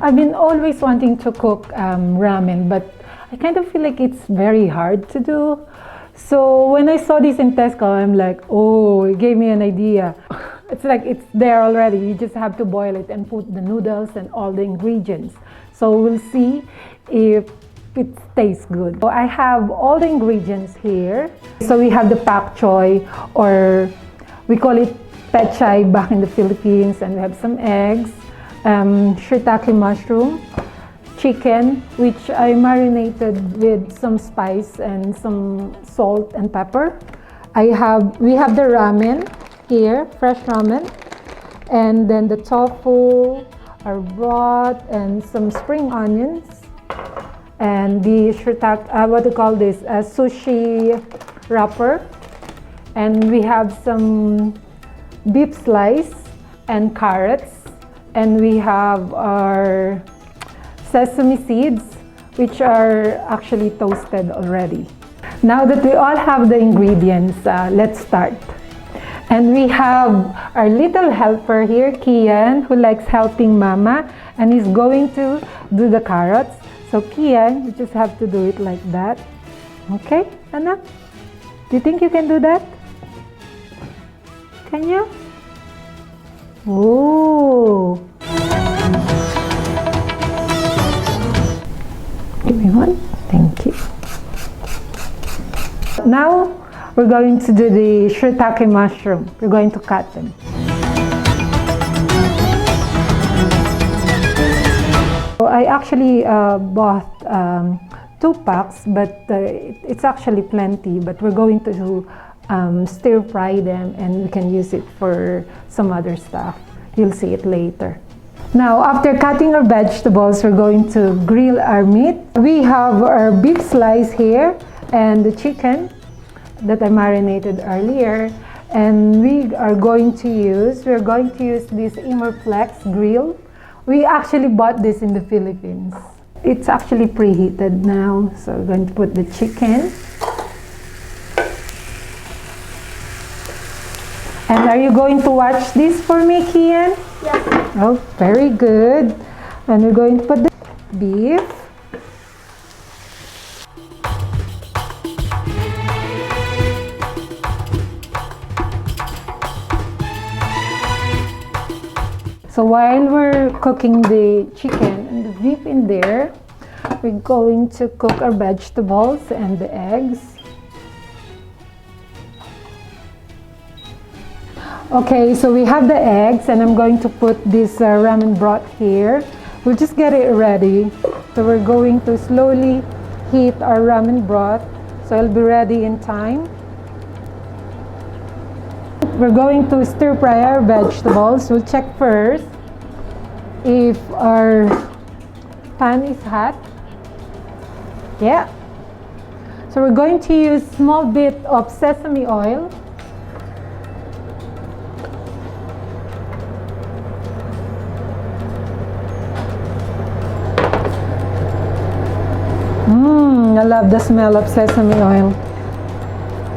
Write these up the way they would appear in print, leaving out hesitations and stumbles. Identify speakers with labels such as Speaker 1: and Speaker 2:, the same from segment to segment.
Speaker 1: I've been always wanting to cook ramen, but I kind of feel like it's very hard to do. So when I saw this in Tesco, I'm like, oh, it gave me an idea. It's like it's there already. You just have to boil it and put the noodles and all the ingredients. So we'll see if it tastes good. So I have all the ingredients here. So we have the pak choy, or we call it pechay back in the Philippines, and we have some eggs, shiitake mushroom, chicken, which I marinated with some spice and some salt and pepper. We have the ramen here, fresh ramen, and then the tofu, our broth, and some spring onions, and the shiitake, what do you call this, sushi wrapper, and we have some beef slice and carrots, and we have our sesame seeds, which are actually toasted already. Now that we all have the ingredients, let's start. And we have our little helper here, Kian, who likes helping Mama, and he's going to do the carrots. So Kian, you just have to do it like that. Okay, Anak? Do you think you can do that? Can you? Oh. Give me one. Thank you. Now we're going to do the shiitake mushroom. We're going to cut them. So I actually bought 2 packs, but it's actually plenty. But we're going to stir fry them, and we can use it for some other stuff. You'll see it later. Now, after cutting our vegetables, we're going to grill our meat. We have our beef slice here and the chicken that I marinated earlier. And we're going to use this Immerflex grill. We actually bought this in the Philippines. It's actually preheated now. So we're going to put the chicken. And are you going to watch this for me, Kian?
Speaker 2: Yes.
Speaker 1: Oh, very good. And we're going to put the beef. So while we're cooking the chicken and the beef in there, we're going to cook our vegetables and the eggs. Okay, so we have the eggs, and I'm going to put this ramen broth here. We'll just get it ready. So we're going to slowly heat our ramen broth, so it'll be ready in time. We're going to stir fry our vegetables. We'll check first if our pan is hot. Yeah. So we're going to use small bit of sesame oil. I love the smell of sesame oil.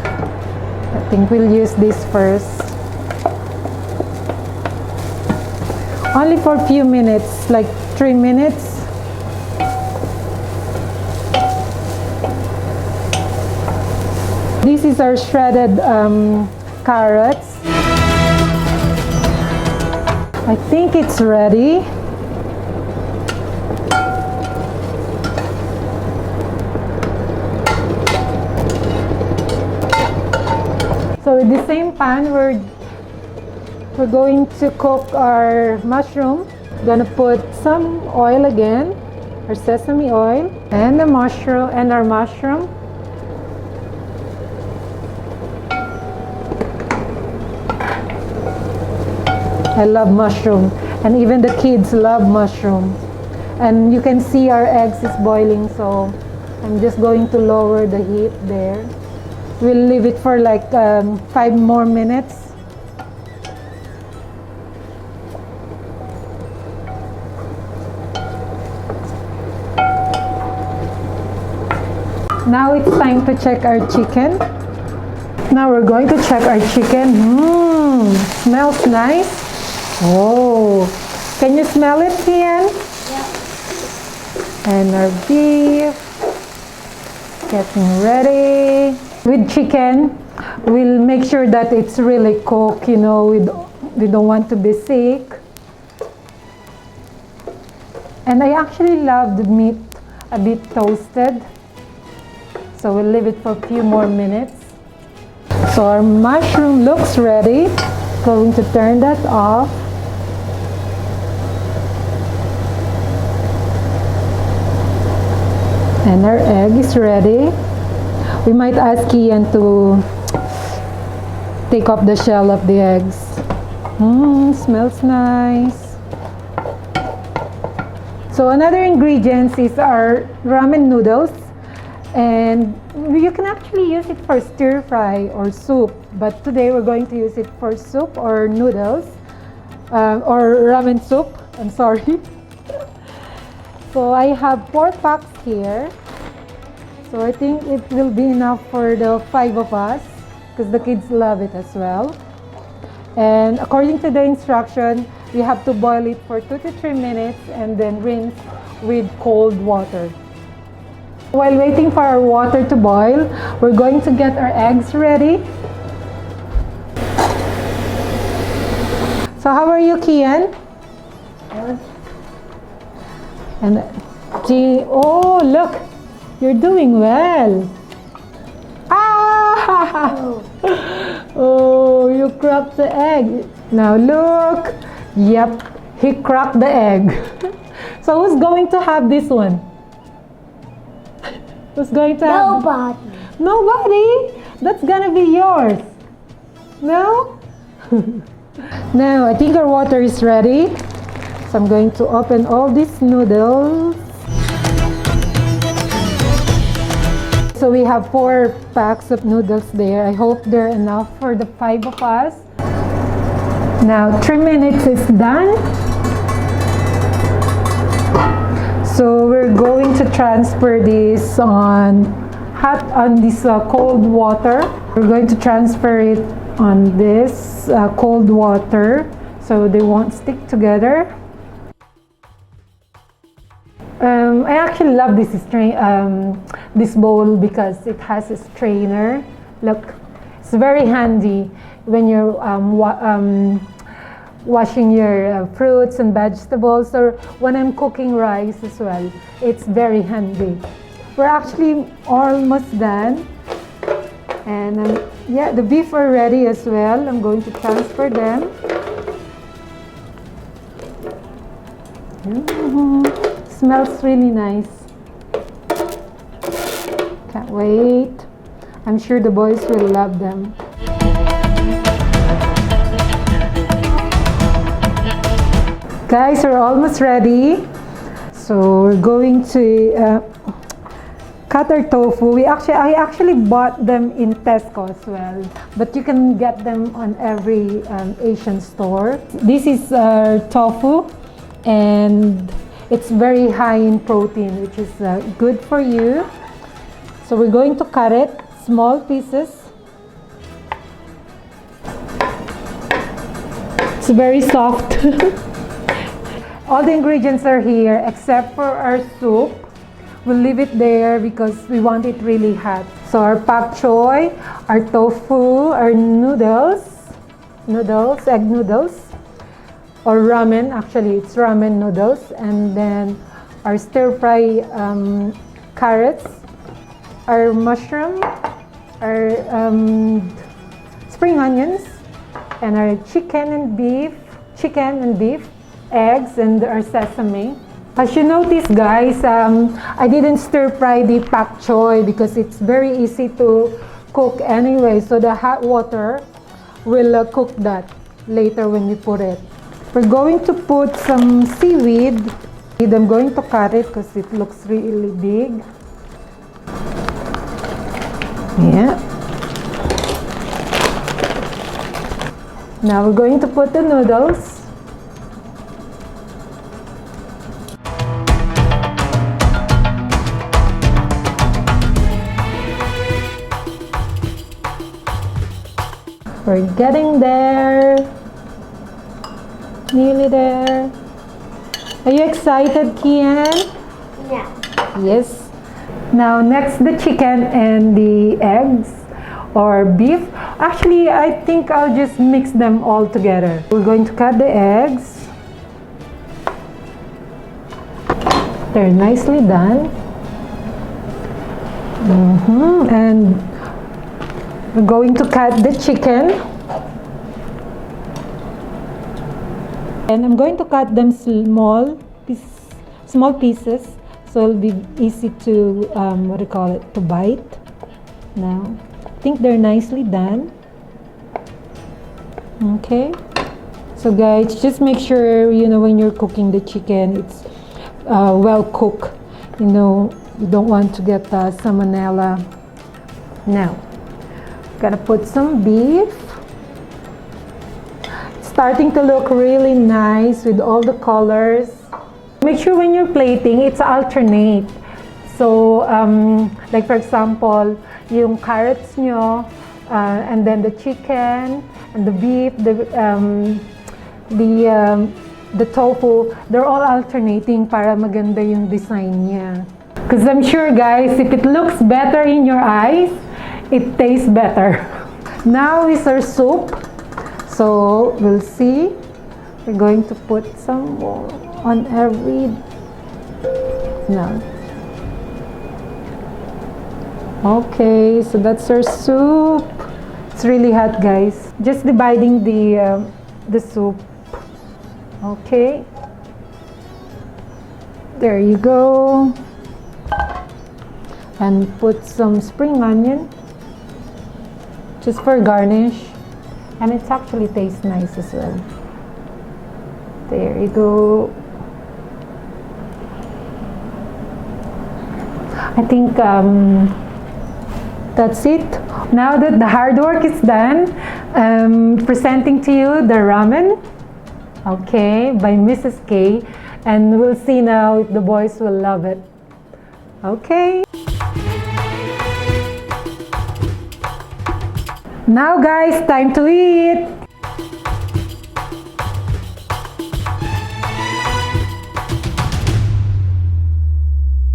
Speaker 1: I think we'll use this first. Only for a few minutes, like 3 minutes. This is our shredded carrots. I think it's ready. So with the same pan, we're going to cook our mushroom. Gonna put some oil again, our sesame oil, and the mushroom and our mushroom. I love mushroom, and even the kids love mushroom. And you can see our eggs is boiling, so I'm just going to lower the heat there. We'll leave it for like 5 more minutes. Now it's time to check our chicken. Now we're going to check our chicken. Smells nice. Oh, can you smell it, Kian? Yeah. And our beef getting ready. With chicken, we'll make sure that it's really cooked. You know, we don't want to be sick. And I actually love the meat a bit toasted. So we'll leave it for a few more minutes. So our mushroom looks ready. Going to turn that off. And our egg is ready. We might ask Ian to take off the shell of the eggs. Smells nice. So another ingredient is our ramen noodles. And you can actually use it for stir fry or soup, but today we're going to use it for soup or noodles or ramen soup. I'm sorry. So I have 4 packs here. So I think it will be enough for the 5 of us because the kids love it as well. And according to the instruction, we have to boil it for 2 to 3 minutes and then rinse with cold water. While waiting for our water to boil, we're going to get our eggs ready. So how are you, Kian? And oh, look, you're doing well. Ah! Oh, you cracked the egg. Now look. Yep, he cracked the egg. So who's going to have this one? Who's going to have?
Speaker 2: Nobody.
Speaker 1: Nobody? That's gonna be yours. No? Now, I think our water is ready. So I'm going to open all these noodles. So we have 4 packs of noodles there. I hope they're enough for the 5 of us. Now, 3 minutes is done. So we're going to transfer this on this cold water. We're going to transfer it on this cold water so they won't stick together. I actually love this bowl because it has a strainer. Look, it's very handy when you're washing your fruits and vegetables, or when I'm cooking rice as well. It's very handy. We're actually almost done. And yeah, the beef are ready as well. I'm going to transfer them. Smells really nice. Can't wait. I'm sure the boys will love them. Guys, we're almost ready. So we're going to cut our tofu. I actually bought them in Tesco as well, but you can get them on every Asian store. This is our tofu, and it's very high in protein, which is good for you. So we're going to cut it small pieces. It's very soft. All the ingredients are here except for our soup. We'll leave it there because we want it really hot. So our pak choy, our tofu, our noodles, egg noodles, or ramen. Actually, it's ramen noodles. And then our stir-fry carrots, our mushroom, our spring onions, and our chicken and beef, eggs, and our sesame. As you notice, guys, I didn't stir fry the pak choy because it's very easy to cook anyway. So the hot water will cook that later when we put it. We're going to put some seaweed. I'm going to cut it because it looks really big. Yeah. Now we're going to put the noodles. We're getting there. Nearly there. Are you excited, Kian?
Speaker 2: Yeah.
Speaker 1: Yes. Now next, the chicken and the eggs or beef. Actually, I think I'll just mix them all together. We're going to cut the eggs. They're nicely done. And we're going to cut the chicken. And I'm going to cut them small pieces, so it'll be easy to to bite. Now, I think they're nicely done. Okay. So guys, just make sure when you're cooking the chicken, it's well cooked. You don't want to get salmonella. Now, gotta put some beef. Starting to look really nice with all the colors. Make sure when you're plating, it's alternate. So, like for example, yung carrots nyo, and then the chicken, and the beef, the tofu, they're all alternating para maganda yung design niya. Because I'm sure guys, if it looks better in your eyes, it tastes better. Now is our soup. So we'll see. We're going to put some more on every. No. Okay, so that's our soup. It's really hot, guys. Just dividing the soup. Okay. There you go. And put some spring onion, just for garnish. And it actually tastes nice as well. There you go. I think that's it. Now that the hard work is done, presenting to you the ramen, okay, by Mrs. K. And we'll see now if the boys will love it. Okay. Now guys, time to eat!